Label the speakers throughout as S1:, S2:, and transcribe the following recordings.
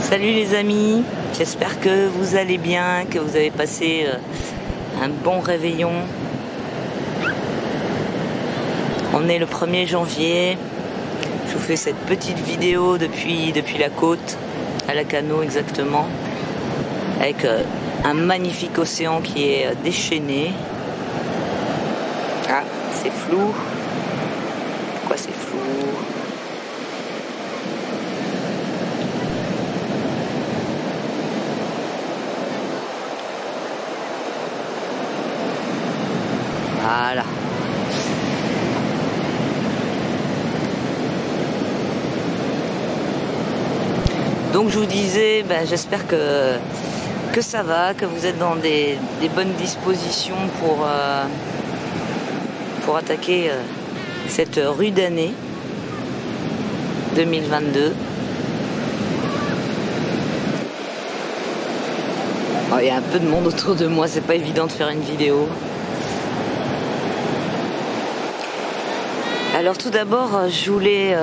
S1: Salut les amis, j'espère que vous allez bien, que vous avez passé un bon réveillon. On est le 1er janvier, je vous fais cette petite vidéo depuis la côte, à Lacanau exactement, avec un magnifique océan qui est déchaîné. Ah, c'est flou. Pourquoi c'est flou ? Voilà. Donc je vous disais, j'espère que ça va, que vous êtes dans des bonnes dispositions pour attaquer cette rude année 2022. Il y a un peu de monde autour de moi, c'est pas évident de faire une vidéo. Alors tout d'abord, je voulais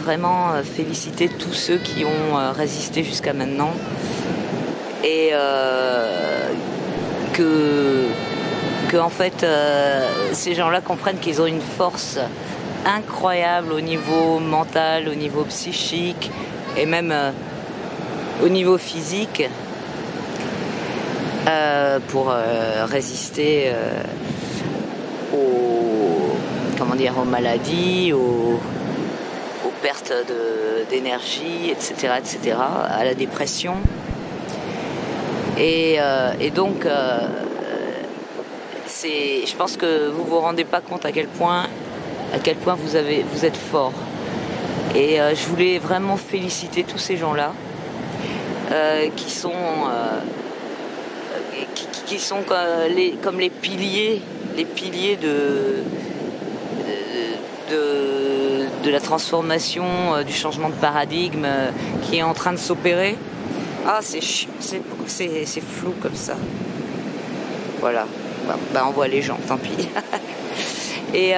S1: vraiment féliciter tous ceux qui ont résisté jusqu'à maintenant et que en fait ces gens-là comprennent qu'ils ont une force incroyable au niveau mental, au niveau psychique et même au niveau physique pour résister aux maladies, aux pertes d'énergie, etc., à la dépression. Et donc, je pense que vous vous rendez pas compte à quel point vous êtes fort. Et je voulais vraiment féliciter tous ces gens-là qui sont comme les piliers de la transformation, du changement de paradigme qui est en train de s'opérer. Ah, c'est flou comme ça. Voilà. On voit les gens, tant pis. Et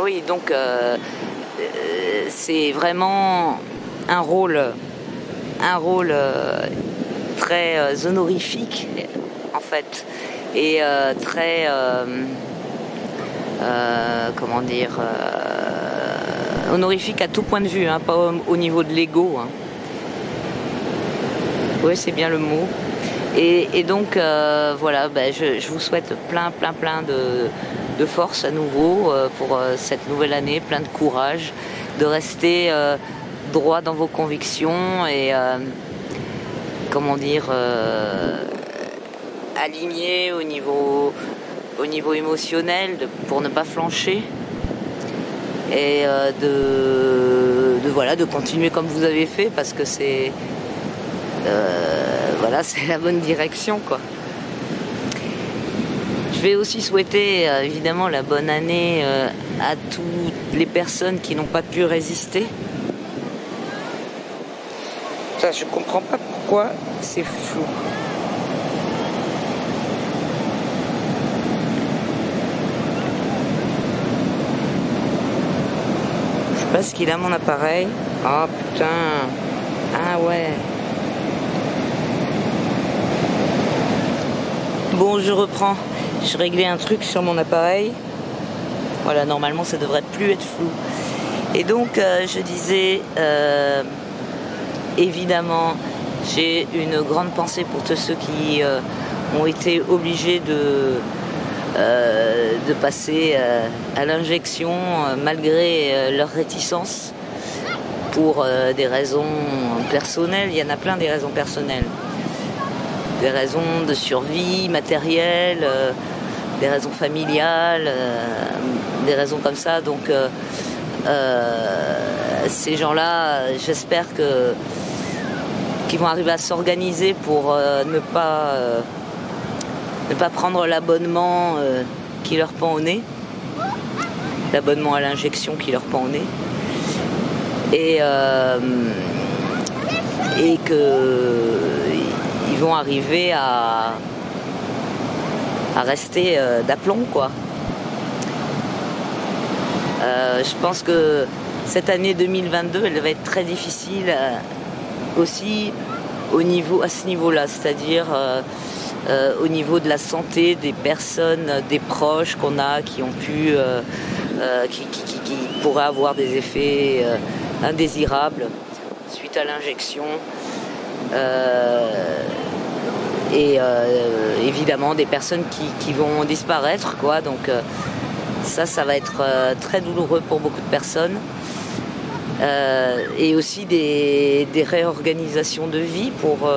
S1: oui, donc c'est vraiment un rôle très honorifique en fait, et très honorifique à tout point de vue, hein, pas au niveau de l'ego. Hein. Oui, c'est bien le mot. Et donc voilà, je vous souhaite plein de force à nouveau pour cette nouvelle année, plein de courage, de rester droit dans vos convictions et aligné au niveau émotionnel pour ne pas flancher et de continuer comme vous avez fait parce que c'est la bonne direction quoi. Je vais aussi souhaiter évidemment la bonne année à toutes les personnes qui n'ont pas pu résister. Ça, je comprends pas pourquoi c'est flou. Je sais pas ce qu'il a mon appareil. Oh putain. Ah ouais. Bon, je reprends. Je réglais un truc sur mon appareil. Voilà, normalement ça devrait plus être flou. Et donc je disais, évidemment, j'ai une grande pensée pour tous ceux qui ont été obligés de passer à l'injection malgré leur réticence pour des raisons personnelles. Il y en a plein des raisons personnelles. Des raisons de survie matérielle, des raisons familiales, des raisons comme ça. Donc ces gens-là, j'espère qu'ils vont arriver à s'organiser pour ne pas prendre l'abonnement qui leur pend au nez, l'abonnement à l'injection qui leur pend au nez, et qu'ils vont arriver à rester d'aplomb quoi. Je pense que cette année 2022, elle va être très difficile aussi à ce niveau-là, c'est-à-dire au niveau de la santé des personnes, des proches qu'on a qui ont pu, qui pourraient avoir des effets indésirables suite à l'injection. Et évidemment des personnes qui vont disparaître, quoi. Donc ça va être très douloureux pour beaucoup de personnes. Et aussi des réorganisations de vie pour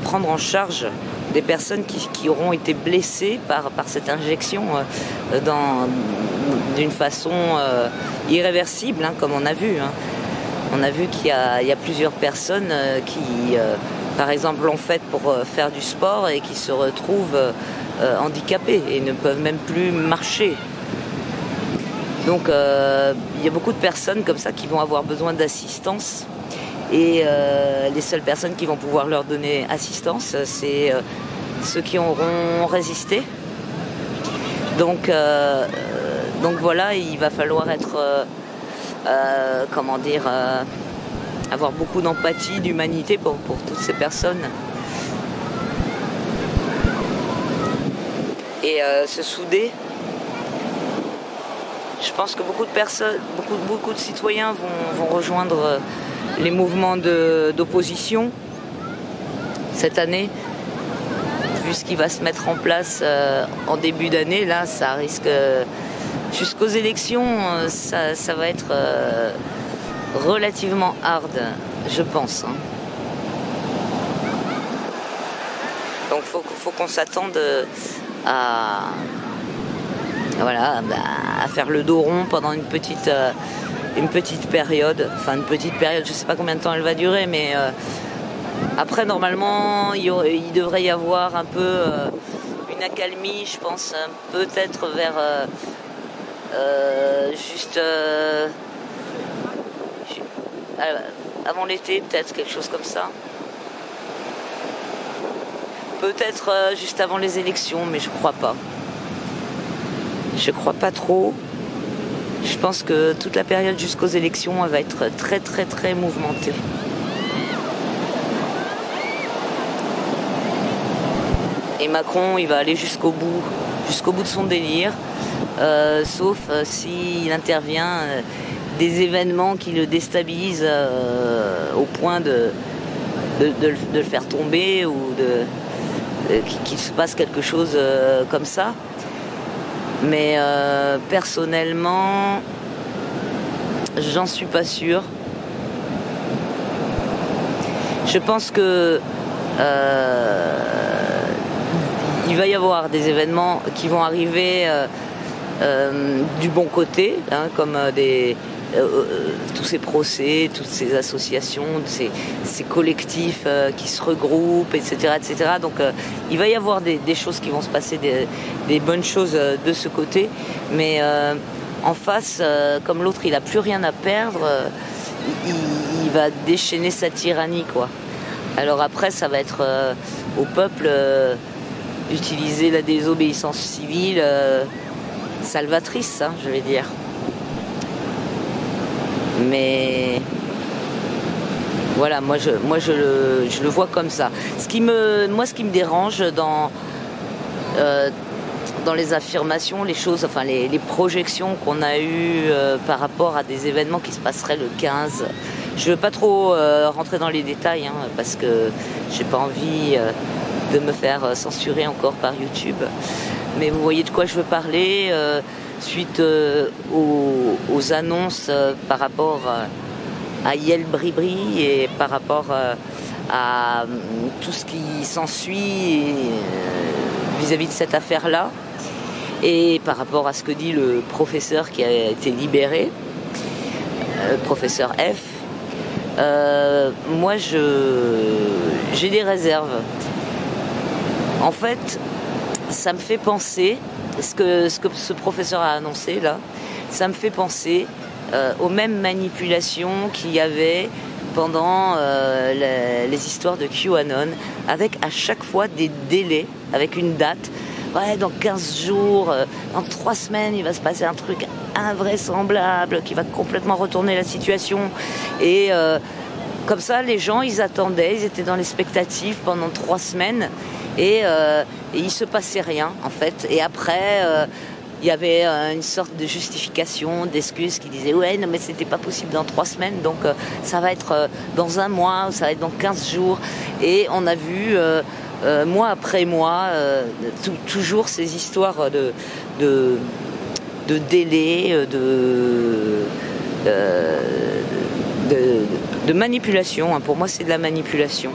S1: prendre en charge des personnes qui auront été blessées par cette injection d'une façon irréversible, hein, comme on a vu. Hein. On a vu qu'il y a plusieurs personnes qui, par exemple, l'ont fait pour faire du sport et qui se retrouvent handicapées et ne peuvent même plus marcher. Donc il y a beaucoup de personnes comme ça qui vont avoir besoin d'assistance et les seules personnes qui vont pouvoir leur donner assistance, c'est ceux qui auront résisté. Donc voilà, il va falloir être, avoir beaucoup d'empathie, d'humanité pour toutes ces personnes. Et se souder. Je pense que beaucoup de personnes, beaucoup de citoyens vont rejoindre les mouvements d'opposition cette année. Vu ce qui va se mettre en place en début d'année, là, ça risque jusqu'aux élections, ça va être relativement hard, je pense. Hein. Donc faut qu'on s'attende à faire le dos rond pendant une petite période. Enfin, une petite période, je ne sais pas combien de temps elle va durer, mais après, normalement, il devrait y avoir un peu une accalmie, je pense, peut-être vers avant l'été, peut-être quelque chose comme ça. Peut-être juste avant les élections, mais je crois pas. Je crois pas trop. Je pense que toute la période jusqu'aux élections, elle va être très très très mouvementée. Et Macron, il va aller jusqu'au bout de son délire, sauf s'il intervient des événements qui le déstabilisent au point de le faire tomber ou qu'il se passe quelque chose comme ça. Mais personnellement, j'en suis pas sûre. Je pense que il va y avoir des événements qui vont arriver du bon côté, hein, comme tous ces procès, toutes ces associations, ces collectifs qui se regroupent, etc. etc. Donc il va y avoir des choses qui vont se passer, des bonnes choses de ce côté, mais en face, comme l'autre il n'a plus rien à perdre, il va déchaîner sa tyrannie, quoi. Alors après, ça va être au peuple d'utiliser la désobéissance civile salvatrice, hein, je vais dire. Mais voilà, moi je le vois comme ça. Ce qui me dérange dans les affirmations, les choses, enfin les projections qu'on a eues par rapport à des événements qui se passeraient le 15. Je veux pas trop rentrer dans les détails, hein, parce que j'ai pas envie de me faire censurer encore par YouTube. Mais vous voyez de quoi je veux parler. Suite aux annonces par rapport à Yael Bribri et par rapport à tout ce qui s'ensuit vis-à-vis de cette affaire-là, et par rapport à ce que dit le professeur qui a été libéré, professeur F. Moi j'ai des réserves. En fait, ça me fait penser, ce que ce professeur a annoncé là, ça me fait penser aux mêmes manipulations qu'il y avait pendant les histoires de QAnon, avec à chaque fois des délais, avec une date. Ouais, dans 15 jours, dans 3 semaines, il va se passer un truc invraisemblable qui va complètement retourner la situation. Et comme ça, les gens, ils attendaient, ils étaient dans l'expectative pendant 3 semaines et il se passait rien en fait. Et après, il y avait une sorte de justification, d'excuse qui disait ouais, non mais c'était pas possible dans 3 semaines, donc ça va être dans 1 mois, ou ça va être dans 15 jours. Et on a vu mois après mois, toujours ces histoires de délai, de manipulation. Hein. Pour moi, c'est de la manipulation.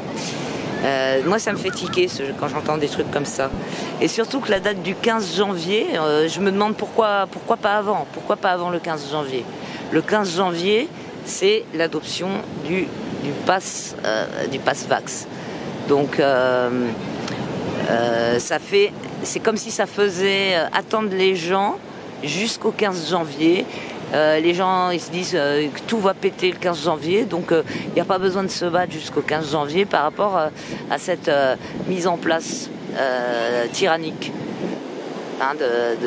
S1: Moi, ça me fait tiquer quand j'entends des trucs comme ça. Et surtout que la date du 15 janvier, je me demande pourquoi pas avant. Pourquoi pas avant le 15 janvier? Le 15 janvier, c'est l'adoption du pass Vax. Donc, c'est comme si ça faisait attendre les gens jusqu'au 15 janvier. Les gens ils se disent que tout va péter le 15 janvier, donc il n'y a pas besoin de se battre jusqu'au 15 janvier par rapport à cette mise en place tyrannique, hein, de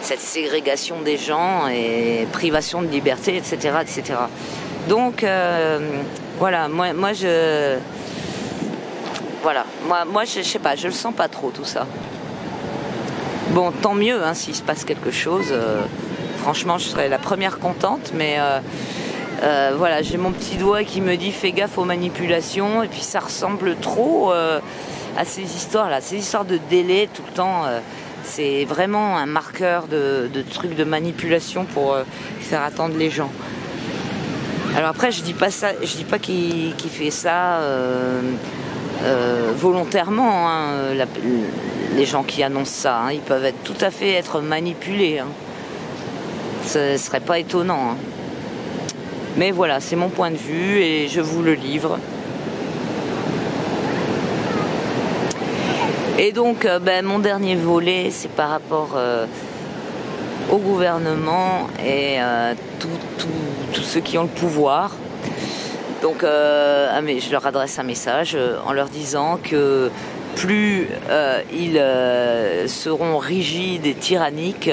S1: cette ségrégation des gens et privation de liberté, etc. etc. Donc voilà, moi je sais pas, je le sens pas trop tout ça. Bon, tant mieux hein, s'il se passe quelque chose. Franchement, je serais la première contente, mais voilà, j'ai mon petit doigt qui me dit fais gaffe aux manipulations, et puis ça ressemble trop à ces histoires-là, ces histoires de délai tout le temps. C'est vraiment un marqueur de trucs de manipulation pour faire attendre les gens. Alors après, je dis pas qu'il fait ça volontairement. Hein, les gens qui annoncent ça, hein, ils peuvent tout à fait être manipulés. Hein. Ce serait pas étonnant. Hein. Mais voilà, c'est mon point de vue et je vous le livre. Et donc, mon dernier volet, c'est par rapport au gouvernement et tous ceux qui ont le pouvoir. Donc, je leur adresse un message en leur disant que plus ils seront rigides et tyranniques,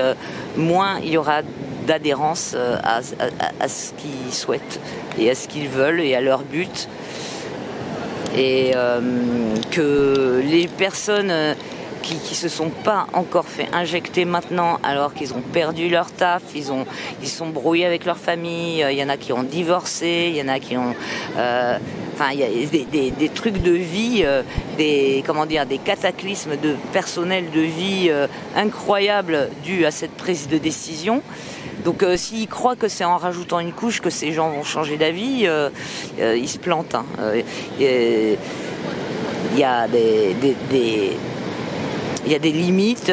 S1: moins il y aura d'adhérence à ce qu'ils souhaitent et à ce qu'ils veulent et à leur but. Et que les personnes qui se sont pas encore fait injecter maintenant alors qu'ils ont perdu leur taf, ils sont brouillés avec leur famille, il y en a qui ont divorcé, il y en a qui ont il y a des trucs de vie, des cataclysmes personnels de vie incroyables dus à cette prise de décision. Donc s'ils croient que c'est en rajoutant une couche que ces gens vont changer d'avis, ils se plantent. Hein. Il y a des limites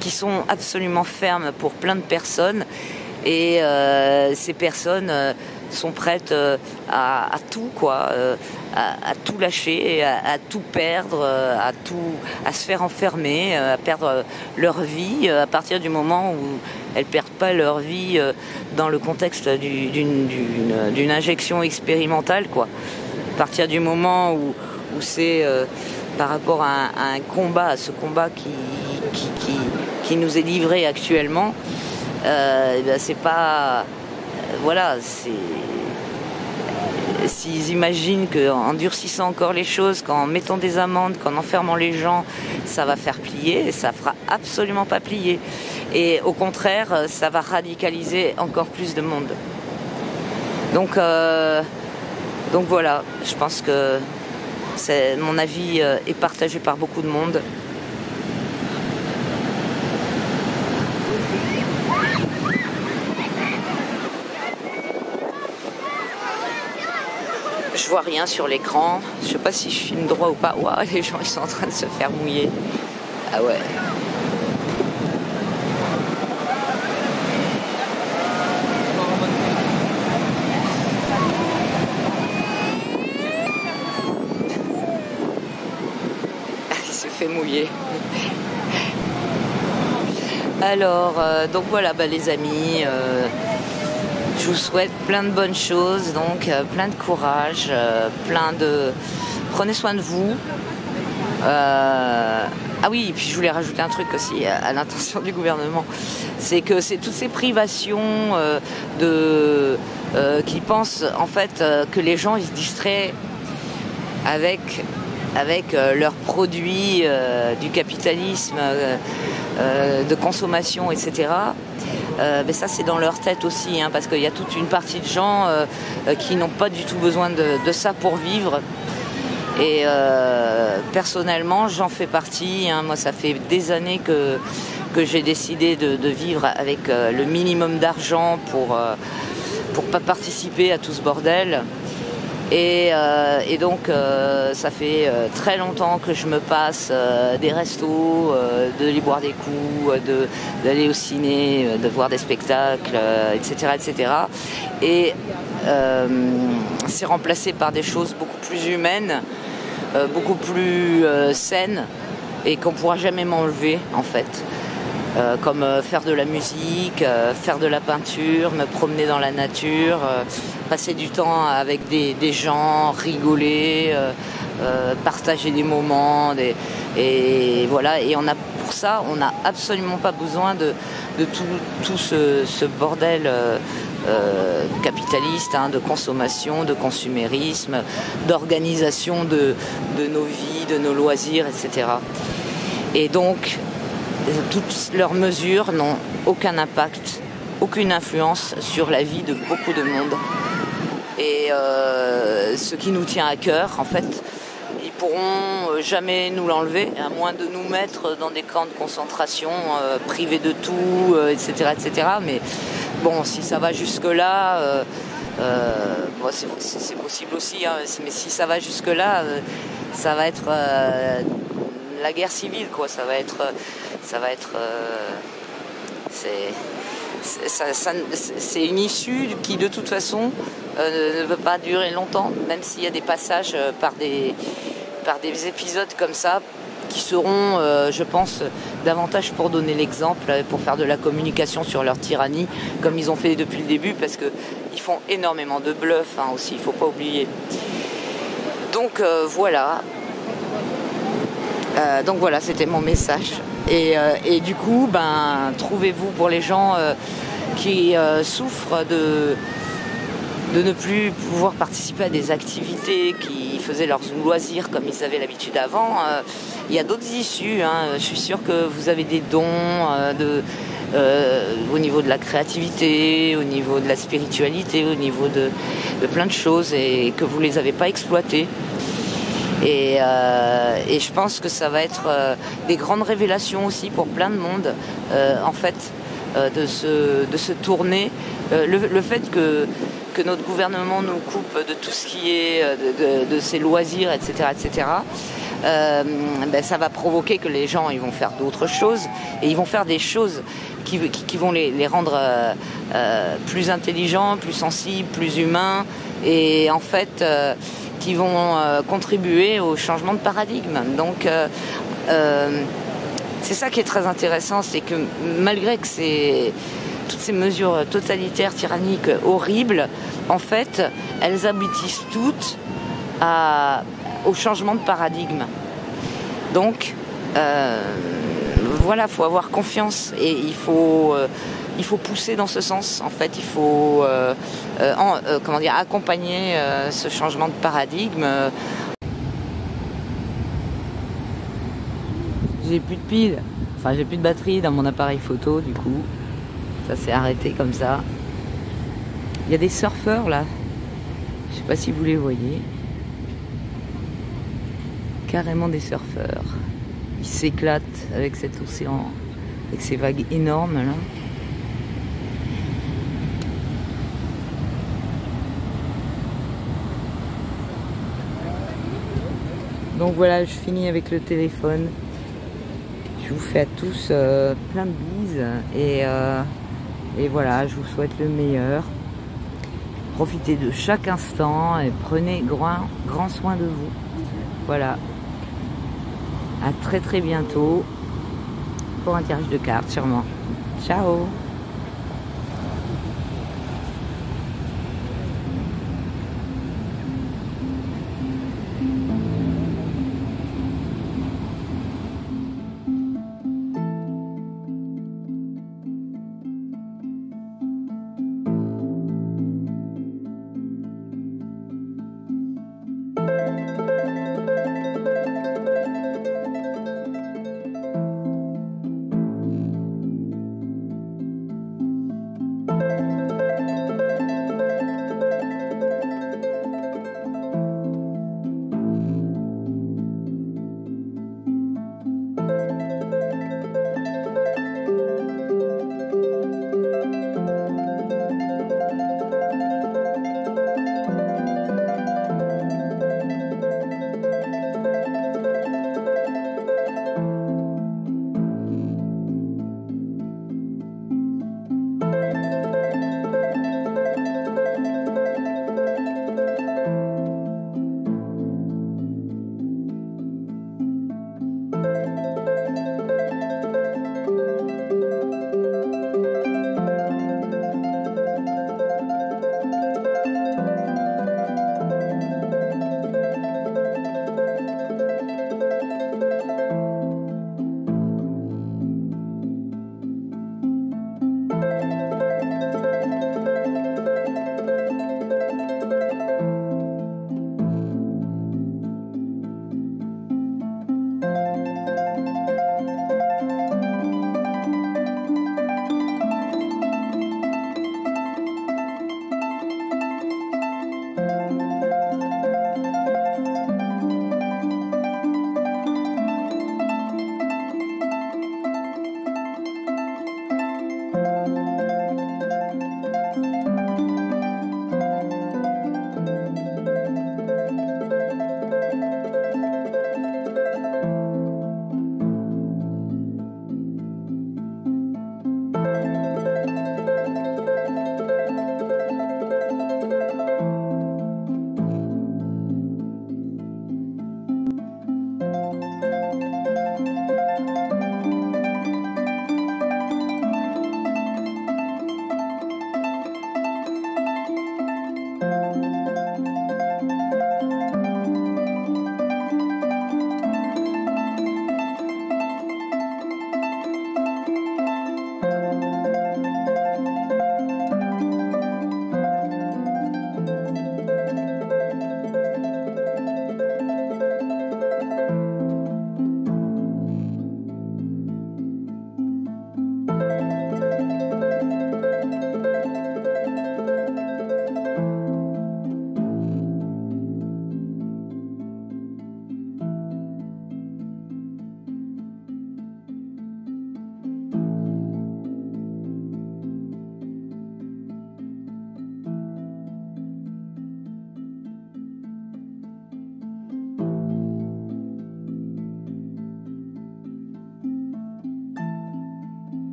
S1: qui sont absolument fermes pour plein de personnes. Et ces personnes sont prêtes à tout, quoi, à tout lâcher, à tout perdre, à se faire enfermer, à perdre leur vie à partir du moment où elles perdent pas leur vie dans le contexte d'une injection expérimentale, quoi. À partir du moment où c'est par rapport à un combat, à ce combat qui nous est livré actuellement, c'est pas... voilà, s'ils imaginent qu'en durcissant encore les choses, qu'en mettant des amendes, qu'en enfermant les gens, ça va faire plier, ça fera absolument pas plier. Et au contraire, ça va radicaliser encore plus de monde. Donc voilà, je pense que mon avis est partagé par beaucoup de monde. Je vois rien sur l'écran. Je sais pas si je filme droit ou pas. Waouh, les gens ils sont en train de se faire mouiller. Ah ouais. Il se fait mouiller. Alors, donc voilà, les amis. Je vous souhaite plein de bonnes choses, donc plein de courage, prenez soin de vous, Ah oui, et puis je voulais rajouter un truc aussi à l'intention du gouvernement, c'est que c'est toutes ces privations qui pensent en fait que les gens ils se distraient avec leurs produits du capitalisme de consommation, etc. Mais ça c'est dans leur tête aussi, hein, parce qu'il y a toute une partie de gens qui n'ont pas du tout besoin de ça pour vivre. Et personnellement j'en fais partie, hein. Moi ça fait des années que j'ai décidé de vivre avec le minimum d'argent pour pas participer à tout ce bordel. Et donc ça fait très longtemps que je me passe des restos, d'aller boire des coups, d'aller au ciné, de voir des spectacles, etc. etc. Et c'est remplacé par des choses beaucoup plus humaines, beaucoup plus saines et qu'on ne pourra jamais m'enlever en fait. Comme faire de la musique, faire de la peinture, me promener dans la nature, passer du temps avec des gens, rigoler, partager des moments, et voilà. Et pour ça, on n'a absolument pas besoin de tout ce bordel capitaliste, hein, de consommation, de consumérisme, d'organisation de nos vies, de nos loisirs, etc. Et donc, toutes leurs mesures n'ont aucun impact, aucune influence sur la vie de beaucoup de monde. Et ce qui nous tient à cœur, en fait, ils pourront jamais nous l'enlever, à moins de nous mettre dans des camps de concentration, privés de tout, etc., etc. Mais bon, si ça va jusque-là, bon, c'est possible aussi, hein, mais si ça va jusque-là, ça va être la guerre civile, quoi. Ça va être c'est une issue qui de toute façon ne peut pas durer longtemps, même s'il y a des passages par des épisodes comme ça qui seront, je pense, davantage pour donner l'exemple, pour faire de la communication sur leur tyrannie, comme ils ont fait depuis le début, parce qu'ils font énormément de bluff, hein, aussi, il ne faut pas oublier. Donc voilà. Donc voilà, c'était mon message. Et du coup, trouvez-vous pour les gens qui souffrent de ne plus pouvoir participer à des activités qui faisaient leurs loisirs comme ils avaient l'habitude avant. Il y a d'autres issues, hein. Je suis sûre que vous avez des dons au niveau de la créativité, au niveau de la spiritualité, au niveau de plein de choses, et que vous ne les avez pas exploitées. Et je pense que ça va être des grandes révélations aussi pour plein de monde, en fait, de se tourner. Le fait que notre gouvernement nous coupe de tout ce qui est de ses loisirs, etc., etc., ça va provoquer que les gens ils vont faire d'autres choses, et ils vont faire des choses qui vont les rendre plus intelligents, plus sensibles, plus humains, et en fait qui vont contribuer au changement de paradigme. Donc c'est ça qui est très intéressant, c'est que malgré que toutes ces mesures totalitaires, tyranniques, horribles, en fait, elles aboutissent toutes au changement de paradigme. Donc voilà, il faut avoir confiance, et il faut pousser dans ce sens. En fait, il faut accompagner ce changement de paradigme. J'ai plus de piles, j'ai plus de batterie dans mon appareil photo, du coup. Ça s'est arrêté comme ça. Il y a des surfeurs là. Je sais pas si vous les voyez. Carrément des surfeurs. Ils s'éclatent avec cet océan, avec ces vagues énormes là. Donc voilà, je finis avec le téléphone. Je vous fais à tous plein de bises, et voilà, je vous souhaite le meilleur. Profitez de chaque instant et prenez grand soin de vous. Voilà. À très très bientôt pour un tirage de cartes sûrement. Ciao.